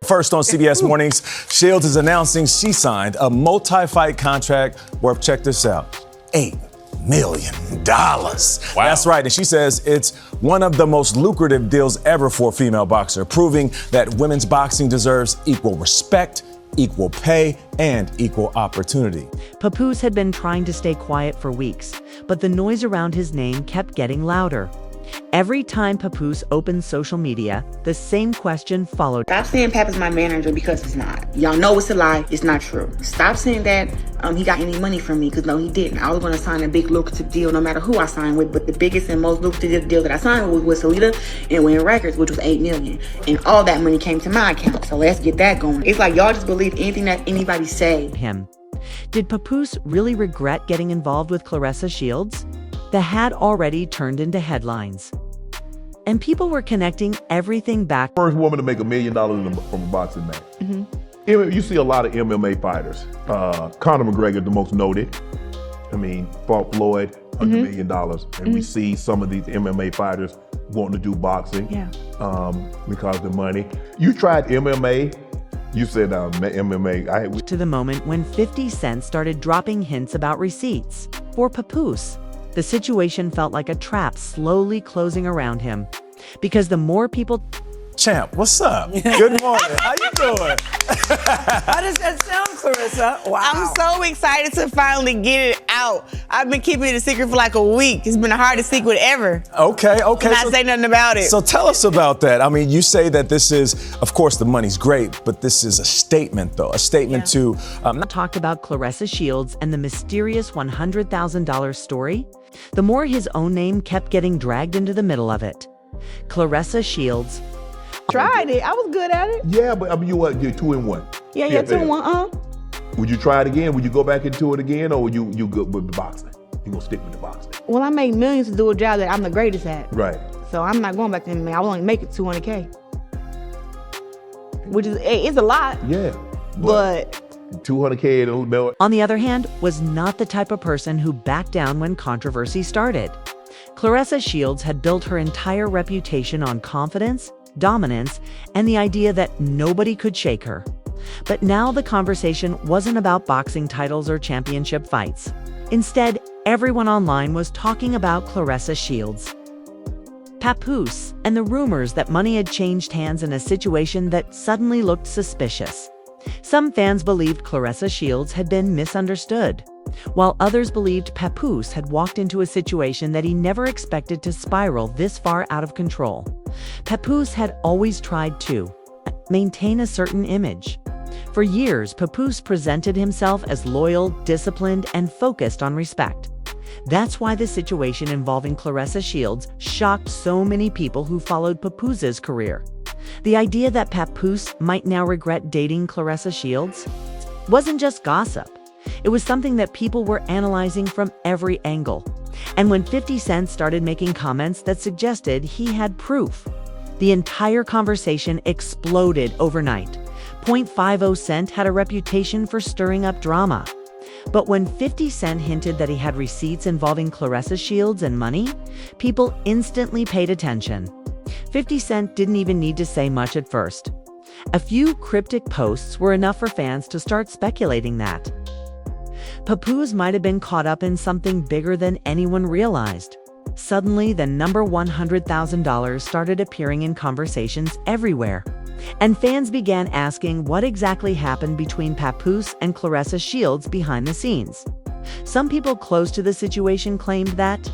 First on CBS Mornings, Shields is announcing she signed a multi-fight contract worth, check this out, $8 million. Wow. That's right, and she says it's one of the most lucrative deals ever for a female boxer, proving that women's boxing deserves equal respect, equal pay, and equal opportunity. Papoose had been trying to stay quiet for weeks, but the noise around his name kept getting louder. Every time Papoose opened social media, the same question followed. Stop saying Pap is my manager, because it's not. Y'all know it's a lie. It's not true. Stop saying that he got any money from me, because no, he didn't. I was going to sign a big lucrative deal no matter who I signed with, but the biggest and most lucrative deal that I signed was with Salida and Win Records, which was $8 million. And all that money came to my account, so let's get that going. It's like y'all just believe anything that anybody say. Did Papoose really regret getting involved with Claressa Shields? The had already turned into headlines, and people were connecting everything back. First woman to make $1 million from a boxing match. You see a lot of MMA fighters. Conor McGregor, the most noted. Fought Floyd, $100 million. And we see some of these MMA fighters wanting to do boxing because of the money. You tried MMA. You said MMA. To the moment when 50 Cent started dropping hints about receipts for Papoose. The situation felt like a trap slowly closing around him, because the more people... Champ, what's up? Good morning. How you doing? How does that sound, Claressa? Wow. I'm so excited to finally get it out. I've been keeping it a secret for like a week. It's been the hardest secret ever. Okay. Not say nothing about it. So tell us about that. You say that this is, of course, the money's great, but this is a statement, though. A statement to... talked about Claressa Shields and the mysterious $100,000 story, the more his own name kept getting dragged into the middle of it. Claressa Shields... Tried it. I was good at it. Yeah, but you're 2-1. Yeah, 2-1. Would you try it again? Would you go back into it again, or you good with the boxing? You gonna stick with the boxing? Well, I made millions to do a job that I'm the greatest at. Right. So I'm not going back to MMA. I will only make it $200K, which is it's a lot. Yeah. But 200K. On the other hand, was not the type of person who backed down when controversy started. Claressa Shields had built her entire reputation on confidence, dominance, and the idea that nobody could shake her. But now the conversation wasn't about boxing titles or championship fights. Instead, everyone online was talking about Claressa Shields, Papoose, and the rumors that money had changed hands in a situation that suddenly looked suspicious. Some fans believed Claressa Shields had been misunderstood, while others believed Papoose had walked into a situation that he never expected to spiral this far out of control. Papoose had always tried to maintain a certain image. For years, Papoose presented himself as loyal, disciplined, and focused on respect. That's why the situation involving Claressa Shields shocked so many people who followed Papoose's career. The idea that Papoose might now regret dating Claressa Shields wasn't just gossip. It was something that people were analyzing from every angle. And when 50 Cent started making comments that suggested he had proof, the entire conversation exploded overnight. 0.50 Cent had a reputation for stirring up drama. But when 50 Cent hinted that he had receipts involving Claressa Shields and money, people instantly paid attention. 50 Cent didn't even need to say much at first. A few cryptic posts were enough for fans to start speculating that Papoose might have been caught up in something bigger than anyone realized. Suddenly, the number $100,000 started appearing in conversations everywhere, and fans began asking what exactly happened between Papoose and Claressa Shields behind the scenes. Some people close to the situation claimed that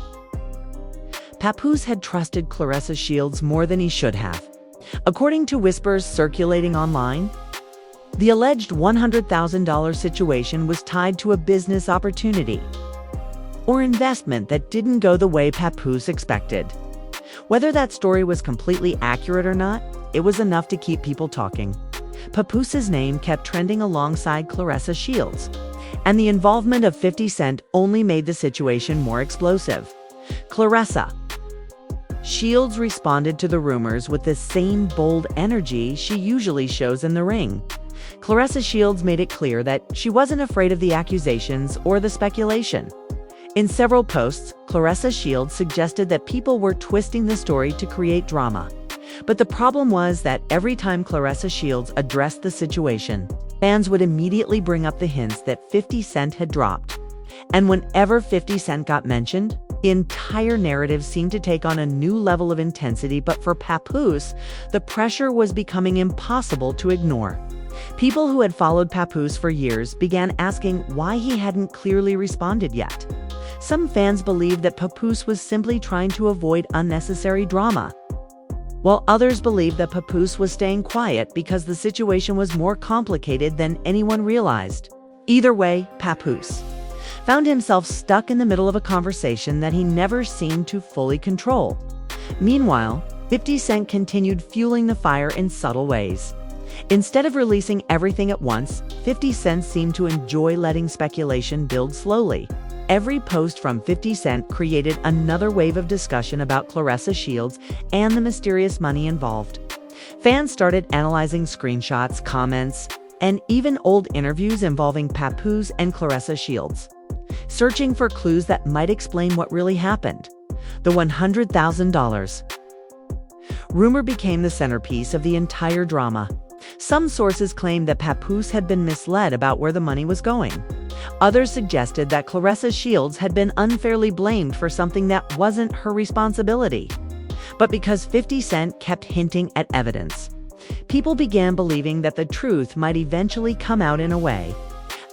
Papoose had trusted Claressa Shields more than he should have. According to whispers circulating online, the alleged $100,000 situation was tied to a business opportunity or investment that didn't go the way Papoose expected. Whether that story was completely accurate or not, it was enough to keep people talking. Papoose's name kept trending alongside Claressa Shields, and the involvement of 50 Cent only made the situation more explosive. Claressa Shields responded to the rumors with the same bold energy she usually shows in the ring. Claressa Shields made it clear that she wasn't afraid of the accusations or the speculation. In several posts, Claressa Shields suggested that people were twisting the story to create drama. But the problem was that every time Claressa Shields addressed the situation, fans would immediately bring up the hints that 50 Cent had dropped. And whenever 50 Cent got mentioned, the entire narrative seemed to take on a new level of intensity. But for Papoose, the pressure was becoming impossible to ignore. People who had followed Papoose for years began asking why he hadn't clearly responded yet. Some fans believed that Papoose was simply trying to avoid unnecessary drama, while others believed that Papoose was staying quiet because the situation was more complicated than anyone realized. Either way, Papoose found himself stuck in the middle of a conversation that he never seemed to fully control. Meanwhile, 50 Cent continued fueling the fire in subtle ways. Instead of releasing everything at once, 50 Cent seemed to enjoy letting speculation build slowly. Every post from 50 Cent created another wave of discussion about Claressa Shields and the mysterious money involved. Fans started analyzing screenshots, comments, and even old interviews involving Papoose and Claressa Shields, searching for clues that might explain what really happened. The $100,000 rumor became the centerpiece of the entire drama. Some sources claimed that Papoose had been misled about where the money was going. Others suggested that Claressa Shields had been unfairly blamed for something that wasn't her responsibility. But because 50 Cent kept hinting at evidence, people began believing that the truth might eventually come out in a way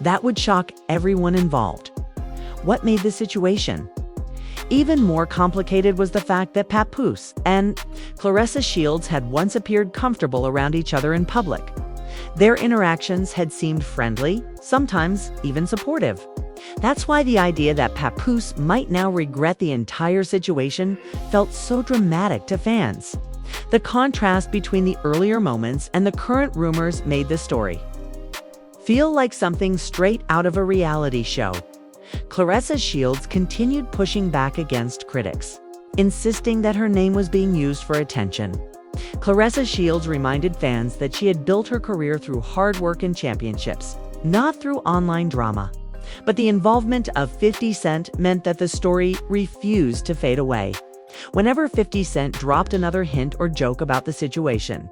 that would shock everyone involved. What made the situation even more complicated was the fact that Papoose and Claressa Shields had once appeared comfortable around each other in public. Their interactions had seemed friendly, sometimes even supportive. That's why the idea that Papoose might now regret the entire situation felt so dramatic to fans. The contrast between the earlier moments and the current rumors made the story feel like something straight out of a reality show. Claressa Shields continued pushing back against critics, insisting that her name was being used for attention. Claressa Shields reminded fans that she had built her career through hard work and championships, not through online drama. But the involvement of 50 Cent meant that the story refused to fade away. Whenever 50 Cent dropped another hint or joke about the situation,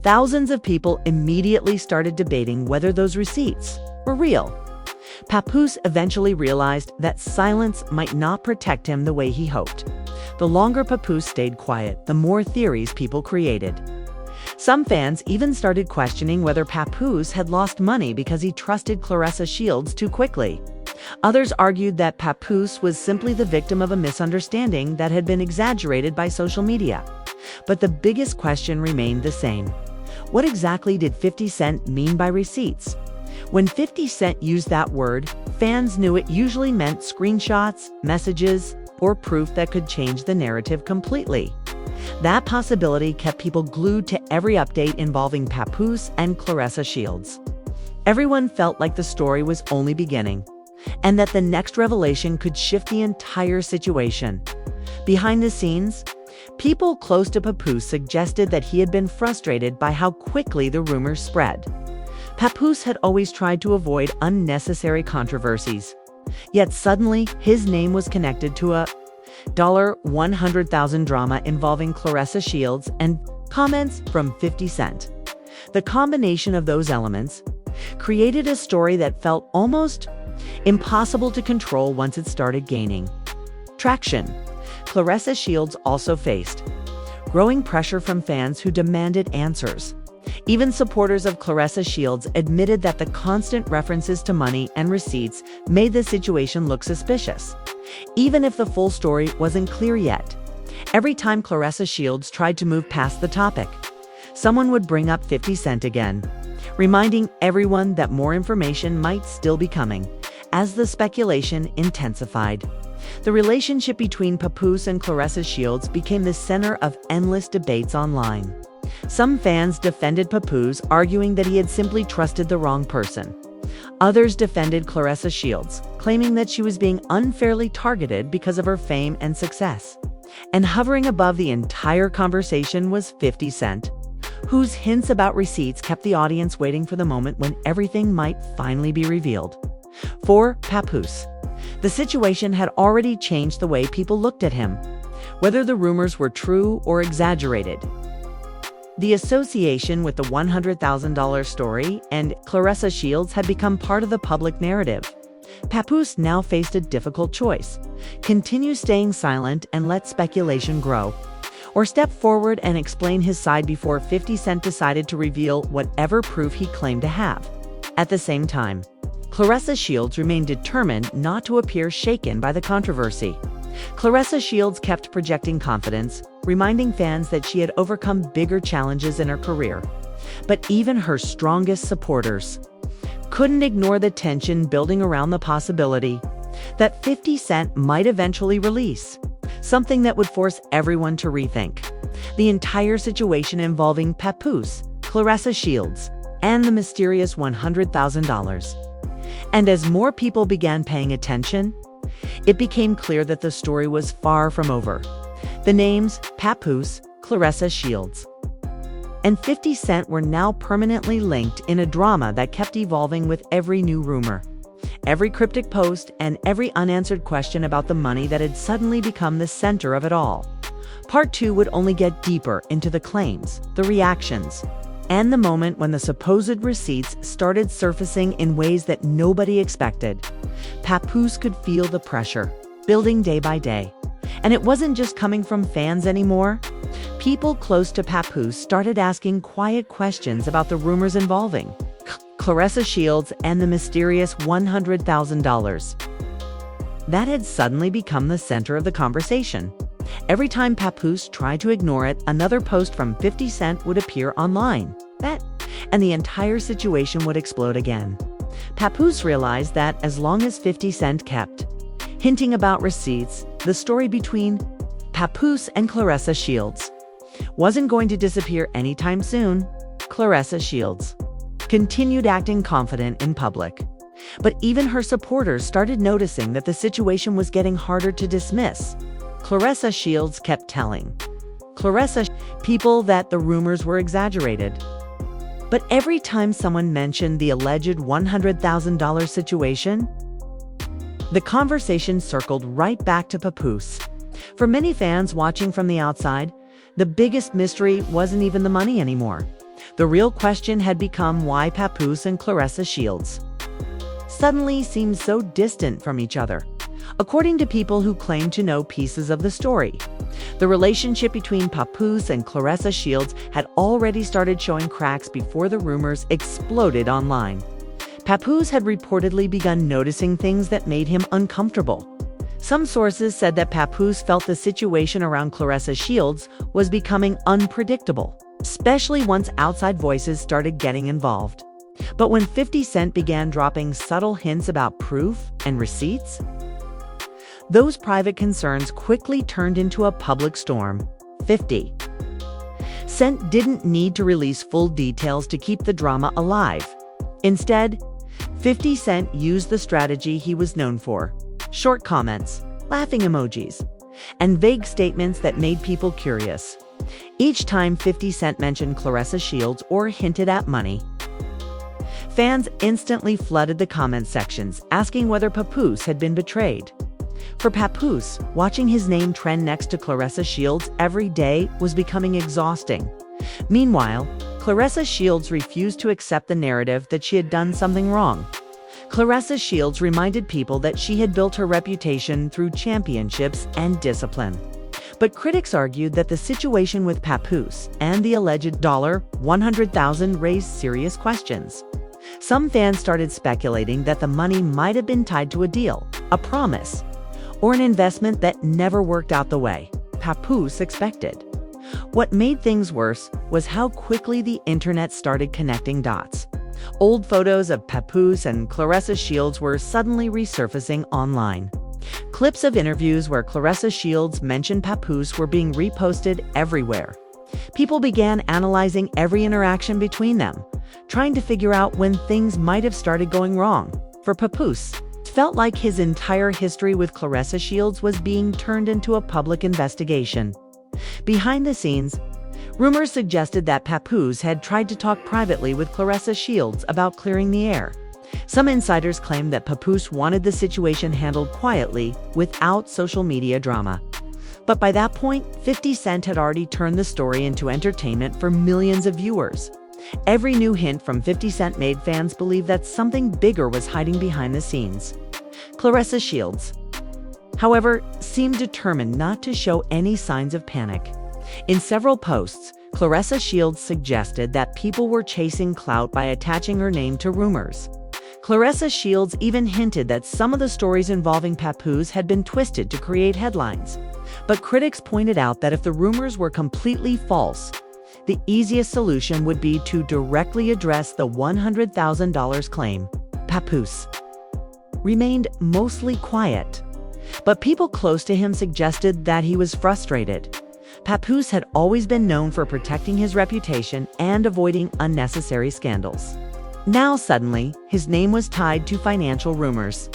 thousands of people immediately started debating whether those receipts were real. Papoose eventually realized that silence might not protect him the way he hoped. The longer Papoose stayed quiet, the more theories people created. Some fans even started questioning whether Papoose had lost money because he trusted Claressa Shields too quickly. Others argued that Papoose was simply the victim of a misunderstanding that had been exaggerated by social media. But the biggest question remained the same. What exactly did 50 Cent mean by receipts? When 50 Cent used that word, fans knew it usually meant screenshots, messages, or proof that could change the narrative completely. That possibility kept people glued to every update involving Papoose and Claressa Shields. Everyone felt like the story was only beginning, and that the next revelation could shift the entire situation. Behind the scenes, people close to Papoose suggested that he had been frustrated by how quickly the rumors spread. Papoose had always tried to avoid unnecessary controversies, yet suddenly his name was connected to a $100,000 drama involving Claressa Shields and comments from 50 Cent. The combination of those elements created a story that felt almost impossible to control once it started gaining traction. Claressa Shields also faced growing pressure from fans who demanded answers. Even supporters of Claressa Shields admitted that the constant references to money and receipts made the situation look suspicious, even if the full story wasn't clear yet. Every time Claressa Shields tried to move past the topic, someone would bring up 50 Cent again, reminding everyone that more information might still be coming. As the speculation intensified, the relationship between Papoose and Claressa Shields became the center of endless debates online. Some fans defended Papoose, arguing that he had simply trusted the wrong person. Others defended Claressa Shields, claiming that she was being unfairly targeted because of her fame and success. And hovering above the entire conversation was 50 Cent, whose hints about receipts kept the audience waiting for the moment when everything might finally be revealed. For Papoose, the situation had already changed the way people looked at him. Whether the rumors were true or exaggerated, The association with the $100,000 story and Claressa Shields had become part of the public narrative. Papoose now faced a difficult choice: continue staying silent and let speculation grow, or step forward and explain his side before 50 Cent decided to reveal whatever proof he claimed to have. At the same time, Claressa Shields remained determined not to appear shaken by the controversy. Claressa Shields kept projecting confidence, reminding fans that she had overcome bigger challenges in her career. But even her strongest supporters couldn't ignore the tension building around the possibility that 50 Cent might eventually release something that would force everyone to rethink the entire situation involving Papoose, Claressa Shields, and the mysterious $100,000. And as more people began paying attention, it became clear that the story was far from over. The names Papoose, Claressa Shields, and 50 Cent were now permanently linked in a drama that kept evolving with every new rumor, every cryptic post, and every unanswered question about the money that had suddenly become the center of it all. Part 2 would only get deeper into the claims, the reactions, and the moment when the supposed receipts started surfacing in ways that nobody expected. Papoose could feel the pressure building day by day. And it wasn't just coming from fans anymore. People close to Papoose started asking quiet questions about the rumors involving Claressa Shields and the mysterious $100,000. That had suddenly become the center of the conversation. Every time Papoose tried to ignore it, another post from 50 Cent would appear online. And the entire situation would explode again. Papoose realized that as long as 50 Cent kept hinting about receipts, the story between Papoose and Claressa Shields wasn't going to disappear anytime soon. Claressa Shields continued acting confident in public, but even her supporters started noticing that the situation was getting harder to dismiss. Claressa Shields kept telling people that the rumors were exaggerated. But every time someone mentioned the alleged $100,000 situation, the conversation circled right back to Papoose. For many fans watching from the outside, the biggest mystery wasn't even the money anymore. The real question had become why Papoose and Claressa Shields suddenly seemed so distant from each other. According to people who claim to know pieces of the story, the relationship between Papoose and Claressa Shields had already started showing cracks before the rumors exploded online. Papoose had reportedly begun noticing things that made him uncomfortable. Some sources said that Papoose felt the situation around Claressa Shields was becoming unpredictable, especially once outside voices started getting involved. But when 50 Cent began dropping subtle hints about proof and receipts, those private concerns quickly turned into a public storm. 50 Cent didn't need to release full details to keep the drama alive. Instead, 50 Cent used the strategy he was known for: short comments, laughing emojis, and vague statements that made people curious. Each time 50 Cent mentioned Claressa Shields or hinted at money, fans instantly flooded the comment sections, asking whether Papoose had been betrayed. For Papoose, watching his name trend next to Claressa Shields every day was becoming exhausting. Meanwhile, Claressa Shields refused to accept the narrative that she had done something wrong. Claressa Shields reminded people that she had built her reputation through championships and discipline. But critics argued that the situation with Papoose and the alleged $100,000 raised serious questions. Some fans started speculating that the money might have been tied to a deal, a promise, or an investment that never worked out the way Papoose expected. What made things worse was how quickly the internet started connecting dots. Old photos of Papoose and Claressa Shields were suddenly resurfacing online. Clips of interviews where Claressa Shields mentioned Papoose were being reposted everywhere. People began analyzing every interaction between them, trying to figure out when things might have started going wrong. For Papoose, it felt like his entire history with Claressa Shields was being turned into a public investigation. Behind the scenes, rumors suggested that Papoose had tried to talk privately with Claressa Shields about clearing the air. Some insiders claimed that Papoose wanted the situation handled quietly, without social media drama. But by that point, 50 Cent had already turned the story into entertainment for millions of viewers. Every new hint from 50 Cent made fans believe that something bigger was hiding behind the scenes. Claressa Shields, however, seemed determined not to show any signs of panic. In several posts, Claressa Shields suggested that people were chasing clout by attaching her name to rumors. Claressa Shields even hinted that some of the stories involving Papoose had been twisted to create headlines. But critics pointed out that if the rumors were completely false, the easiest solution would be to directly address the $100,000 claim. Papoose remained mostly quiet, but people close to him suggested that he was frustrated. Papoose had always been known for protecting his reputation and avoiding unnecessary scandals. Now suddenly, his name was tied to financial rumors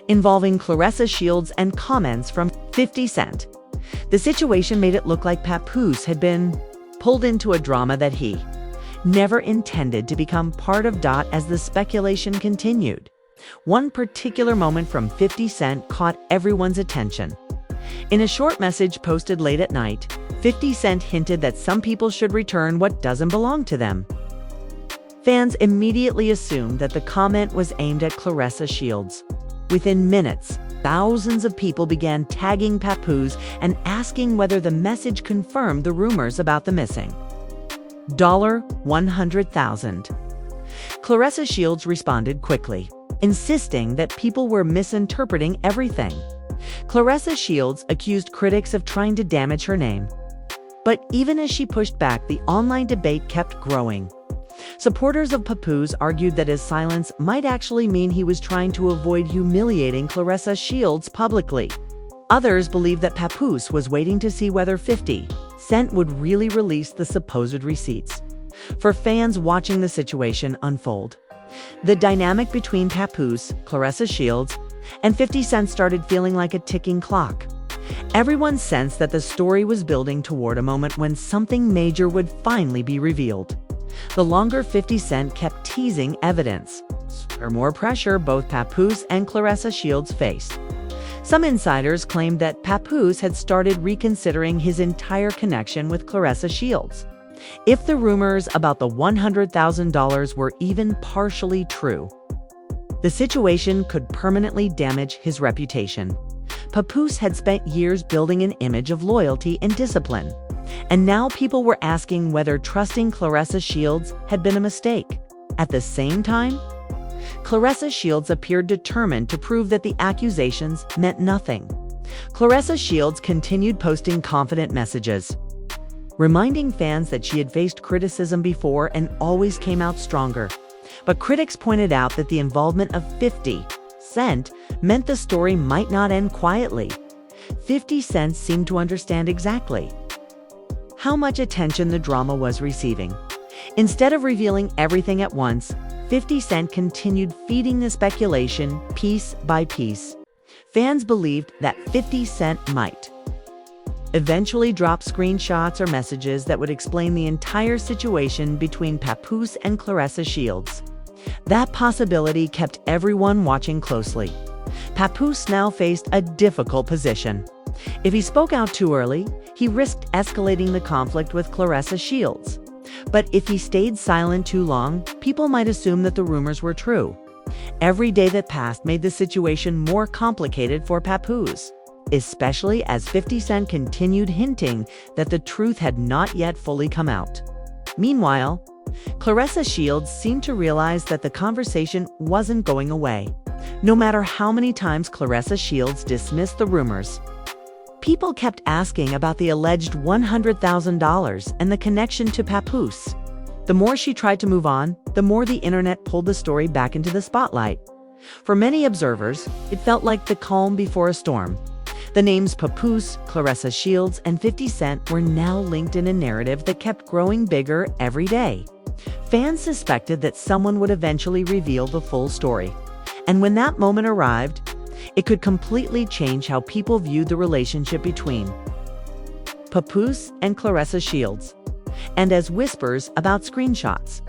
involving Claressa Shields and comments from 50 Cent. The situation made it look like Papoose had been pulled into a drama that he never intended to become part of. As the speculation continued, one particular moment from 50 Cent caught everyone's attention. In a short message posted late at night, 50 Cent hinted that some people should return what doesn't belong to them. Fans immediately assumed that the comment was aimed at Claressa Shields. Within minutes, thousands of people began tagging Papoose and asking whether the message confirmed the rumors about the missing $100,000. Claressa Shields responded quickly, insisting that people were misinterpreting everything. Claressa Shields accused critics of trying to damage her name. But even as she pushed back, the online debate kept growing. Supporters of Papoose argued that his silence might actually mean he was trying to avoid humiliating Claressa Shields publicly. Others believed that Papoose was waiting to see whether 50 Cent would really release the supposed receipts. For fans watching the situation unfold, the dynamic between Papoose, Claressa Shields, and 50 Cent started feeling like a ticking clock. Everyone sensed that the story was building toward a moment when something major would finally be revealed. The longer 50 Cent kept teasing evidence, the more pressure both Papoose and Claressa Shields faced. Some insiders claimed that Papoose had started reconsidering his entire connection with Claressa Shields. If the rumors about the $100,000 were even partially true, the situation could permanently damage his reputation. Papoose had spent years building an image of loyalty and discipline, and now people were asking whether trusting Claressa Shields had been a mistake. At the same time, Claressa Shields appeared determined to prove that the accusations meant nothing. Claressa Shields continued posting confident messages, reminding fans that she had faced criticism before and always came out stronger. But critics pointed out that the involvement of 50 Cent meant the story might not end quietly. 50 Cent seemed to understand exactly how much attention the drama was receiving. Instead of revealing everything at once, 50 Cent continued feeding the speculation piece by piece. Fans believed that 50 Cent might eventually drop screenshots or messages that would explain the entire situation between Papoose and Claressa Shields. That possibility kept everyone watching closely. Papoose now faced a difficult position. If he spoke out too early, he risked escalating the conflict with Claressa Shields. But if he stayed silent too long, people might assume that the rumors were true. Every day that passed made the situation more complicated for Papoose, especially as 50 Cent continued hinting that the truth had not yet fully come out. Meanwhile, Claressa Shields seemed to realize that the conversation wasn't going away. No matter how many times Claressa Shields dismissed the rumors, people kept asking about the alleged $100,000 and the connection to Papoose. The more she tried to move on, the more the internet pulled the story back into the spotlight. For many observers, it felt like the calm before a storm. The names Papoose, Claressa Shields, and 50 Cent were now linked in a narrative that kept growing bigger every day. Fans suspected that someone would eventually reveal the full story. And when that moment arrived, it could completely change how people viewed the relationship between Papoose and Claressa Shields. And as whispers about screenshots,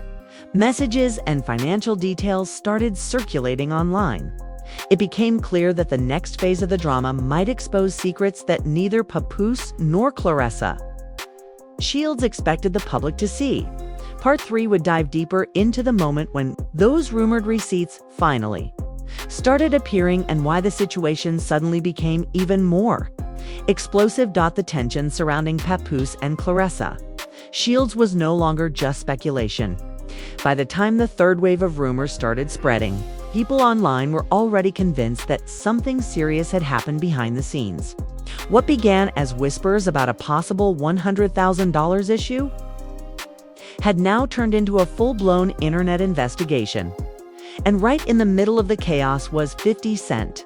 messages, and financial details started circulating online, It became clear that the next phase of the drama might expose secrets that neither Papoose nor Claressa Shields expected the public to see. Part 3 would dive deeper into the moment when those rumored receipts finally started appearing and why the situation suddenly became even more explosive. The tension surrounding Papoose and Claressa Shields was no longer just speculation. By the time the third wave of rumors started spreading, people online were already convinced that something serious had happened behind the scenes. What began as whispers about a possible $100,000 issue had now turned into a full-blown internet investigation. And right in the middle of the chaos was 50 Cent,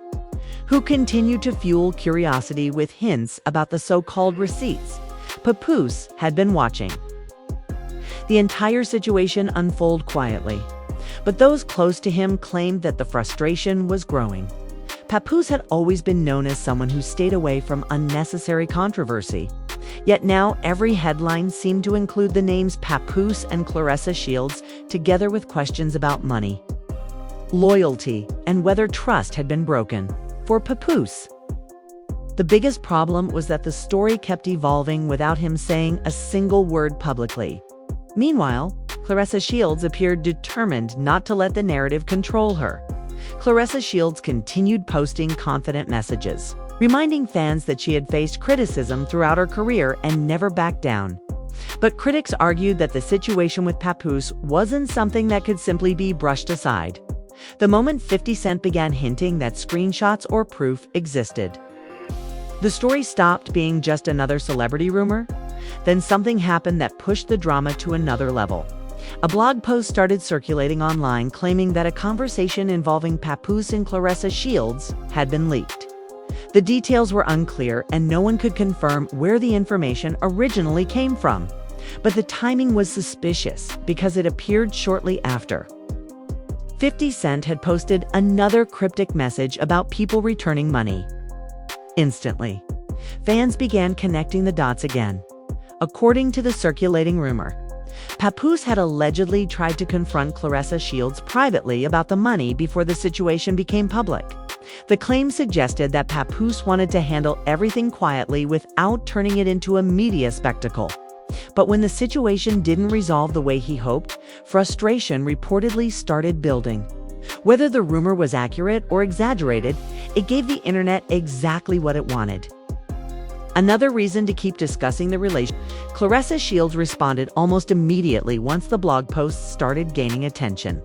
who continued to fuel curiosity with hints about the so-called receipts Papoose had been watching. The entire situation unfolded quietly, but those close to him claimed that the frustration was growing. Papoose had always been known as someone who stayed away from unnecessary controversy. Yet now every headline seemed to include the names Papoose and Claressa Shields, together with questions about money, loyalty, and whether trust had been broken. For Papoose, the biggest problem was that the story kept evolving without him saying a single word publicly. Meanwhile, Claressa Shields appeared determined not to let the narrative control her. Claressa Shields continued posting confident messages, reminding fans that she had faced criticism throughout her career and never backed down. But critics argued that the situation with Papoose wasn't something that could simply be brushed aside. The moment 50 Cent began hinting that screenshots or proof existed, the story stopped being just another celebrity rumor. Then something happened that pushed the drama to another level. A blog post started circulating online claiming that a conversation involving Papoose and Claressa Shields had been leaked. The details were unclear and no one could confirm where the information originally came from. But the timing was suspicious because it appeared shortly after 50 Cent had posted another cryptic message about people returning money. Instantly, fans began connecting the dots again. According to the circulating rumor, Papoose had allegedly tried to confront Claressa Shields privately about the money before the situation became public. The claim suggested that Papoose wanted to handle everything quietly without turning it into a media spectacle. But when the situation didn't resolve the way he hoped, frustration reportedly started building. Whether the rumor was accurate or exaggerated, it gave the internet exactly what it wanted. Another reason to keep discussing the relationship. Claressa Shields responded almost immediately once the blog posts started gaining attention.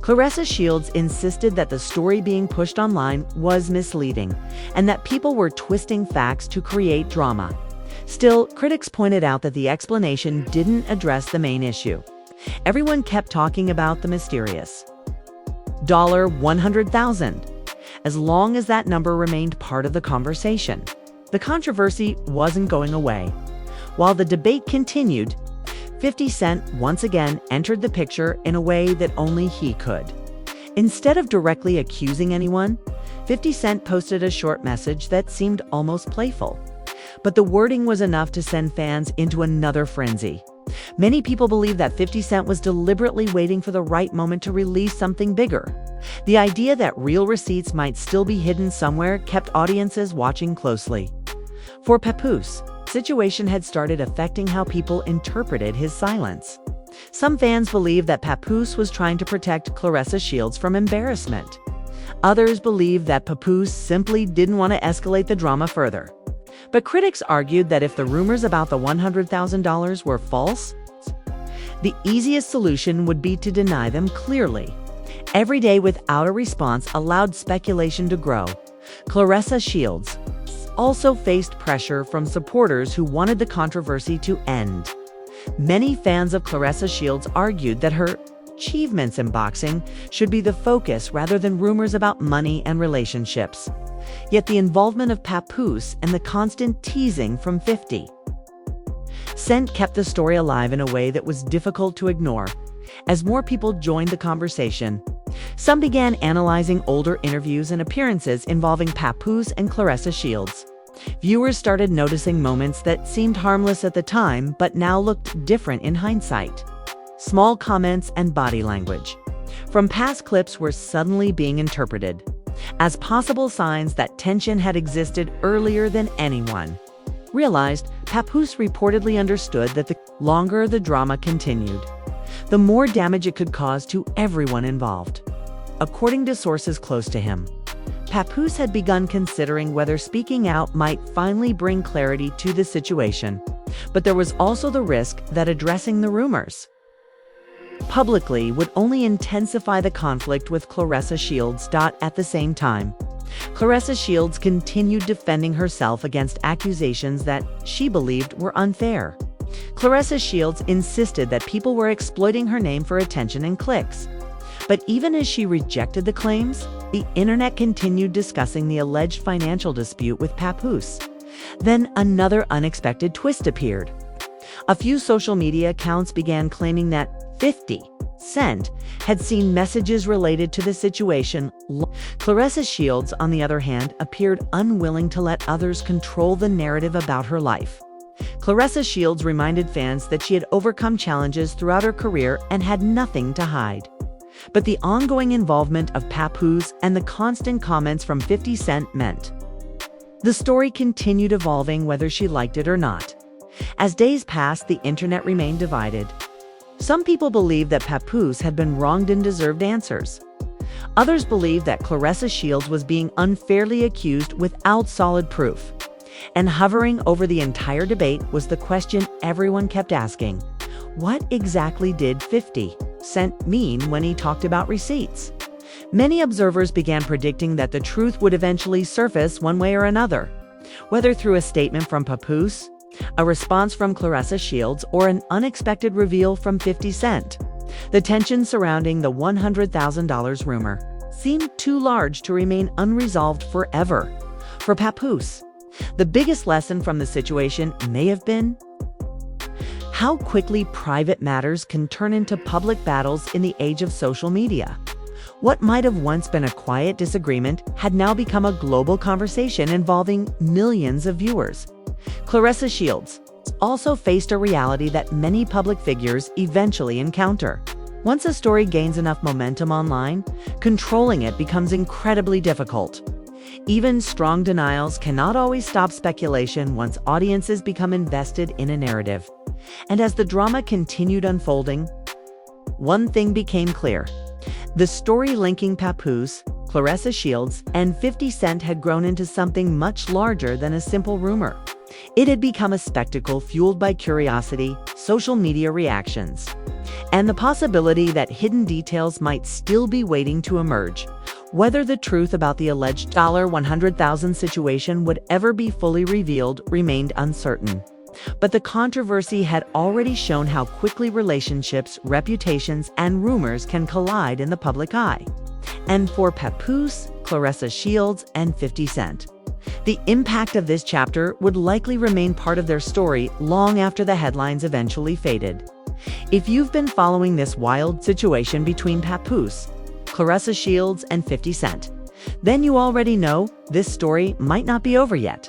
Claressa Shields insisted that the story being pushed online was misleading and that people were twisting facts to create drama. Still, critics pointed out that the explanation didn't address the main issue. Everyone kept talking about the mysterious $100,000, as long as that number remained part of the conversation. The controversy wasn't going away. While the debate continued, 50 Cent once again entered the picture in a way that only he could. Instead of directly accusing anyone, 50 Cent posted a short message that seemed almost playful. But the wording was enough to send fans into another frenzy. Many people believe that 50 Cent was deliberately waiting for the right moment to release something bigger. The idea that real receipts might still be hidden somewhere kept audiences watching closely. For Papoose, the situation had started affecting how people interpreted his silence. Some fans believed that Papoose was trying to protect Claressa Shields from embarrassment. Others believed that Papoose simply didn't want to escalate the drama further. But critics argued that if the rumors about the $100,000 were false, the easiest solution would be to deny them clearly. Every day without a response allowed speculation to grow. Claressa Shields also faced pressure from supporters who wanted the controversy to end. Many fans of Claressa Shields argued that her achievements in boxing should be the focus rather than rumors about money and relationships. Yet the involvement of Papoose and the constant teasing from 50 Cent kept the story alive in a way that was difficult to ignore. As more people joined the conversation, some began analyzing older interviews and appearances involving Papoose and Claressa Shields. Viewers started noticing moments that seemed harmless at the time but now looked different in hindsight. Small comments and body language from past clips were suddenly being interpreted as possible signs that tension had existed earlier than anyone realized. Papoose reportedly understood that the longer the drama continued, the more damage it could cause to everyone involved. According to sources close to him, Papoose had begun considering whether speaking out might finally bring clarity to the situation, but there was also the risk that addressing the rumors publicly would only intensify the conflict with Claressa Shields. At the same time, Claressa Shields continued defending herself against accusations that she believed were unfair. Claressa Shields insisted that people were exploiting her name for attention and clicks. But even as she rejected the claims, the internet continued discussing the alleged financial dispute with Papoose. Then another unexpected twist appeared. A few social media accounts began claiming that 50 Cent had seen messages related to the situation. Claressa Shields, on the other hand, appeared unwilling to let others control the narrative about her life. Claressa Shields reminded fans that she had overcome challenges throughout her career and had nothing to hide. But the ongoing involvement of Papoose and the constant comments from 50 Cent meant the story continued evolving whether she liked it or not. As days passed, the internet remained divided. Some people believed that Papoose had been wronged and deserved answers. Others believed that Claressa Shields was being unfairly accused without solid proof. And hovering over the entire debate was the question everyone kept asking: what exactly did 50 Cent mean when he talked about receipts? Many observers began predicting that the truth would eventually surface one way or another, whether through a statement from Papoose, a response from Claressa Shields, or an unexpected reveal from 50 Cent. The tension surrounding the $100,000 rumor seemed too large to remain unresolved forever. For Papoose, the biggest lesson from the situation may have been how quickly private matters can turn into public battles in the age of social media. What might have once been a quiet disagreement had now become a global conversation involving millions of viewers. Claressa Shields also faced a reality that many public figures eventually encounter. Once a story gains enough momentum online, controlling it becomes incredibly difficult. Even strong denials cannot always stop speculation once audiences become invested in a narrative. And as the drama continued unfolding, one thing became clear. The story linking Papoose, Claressa Shields, and 50 Cent had grown into something much larger than a simple rumor. It had become a spectacle fueled by curiosity, social media reactions, and the possibility that hidden details might still be waiting to emerge. Whether the truth about the alleged $100,000 situation would ever be fully revealed remained uncertain. But the controversy had already shown how quickly relationships, reputations, and rumors can collide in the public eye. And for Papoose, Claressa Shields, and 50 Cent, the impact of this chapter would likely remain part of their story long after the headlines eventually faded. If you've been following this wild situation between Papoose, Claressa Shields, and 50 Cent, then you already know this story might not be over yet.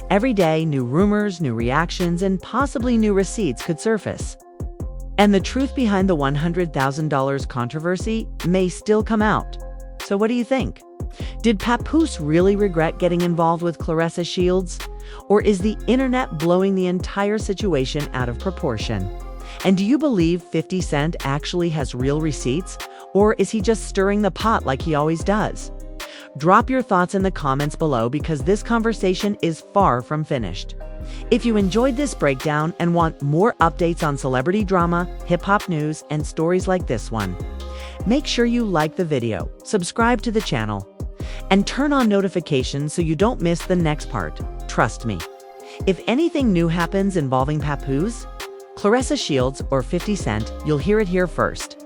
Every day, new rumors, new reactions, and possibly new receipts could surface. And the truth behind the $100,000 controversy may still come out. So what do you think? Did Papoose really regret getting involved with Claressa Shields? Or is the internet blowing the entire situation out of proportion? And do you believe 50 Cent actually has real receipts? Or is he just stirring the pot like he always does? Drop your thoughts in the comments below because this conversation is far from finished. If you enjoyed this breakdown and want more updates on celebrity drama, hip-hop news, and stories like this one, make sure you like the video, subscribe to the channel, and turn on notifications so you don't miss the next part. Trust me, if anything new happens involving Papoose, Claressa Shields, or 50 Cent, you'll hear it here first.